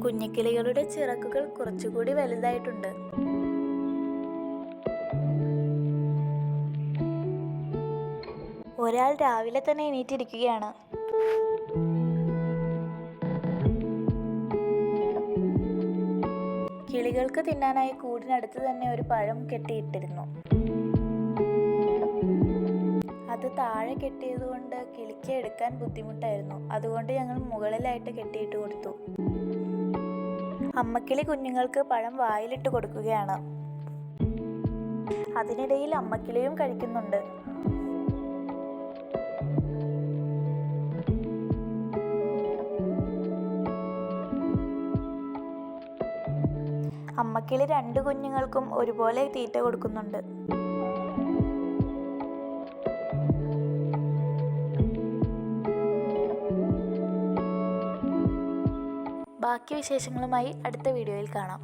കുഞ്ഞിക്കിളികളുടെ ചിറകുകൾ കുറച്ചുകൂടി വലുതായിട്ടുണ്ട്. ഒരാൾ രാവിലെ തന്നെ എണീറ്റിരിക്കുകയാണ്. കിളികൾക്ക് തിന്നാനായി കൂടിനടുത്ത് തന്നെ ഒരു പഴം കെട്ടിയിട്ടിരുന്നു. അത് താഴെ കെട്ടിയതുകൊണ്ട് കിളിക്ക് എടുക്കാൻ ബുദ്ധിമുട്ടായിരുന്നു. അതുകൊണ്ട് ഞങ്ങൾ മുകളിലായിട്ട് കെട്ടിയിട്ട് കൊടുത്തു. അമ്മക്കിളി കുഞ്ഞുങ്ങൾക്ക് പഴം വായിലിട്ട് കൊടുക്കുകയാണ്. അതിനിടയിൽ അമ്മക്കിളിയും കഴിക്കുന്നുണ്ട്. അമ്മക്കിളി 2 കുഞ്ഞുങ്ങൾക്കും ഒരുപോലെ തീറ്റ കൊടുക്കുന്നുണ്ട്. ബാക്കി വിശേഷങ്ങളുമായി അടുത്ത വീഡിയോയിൽ കാണാം.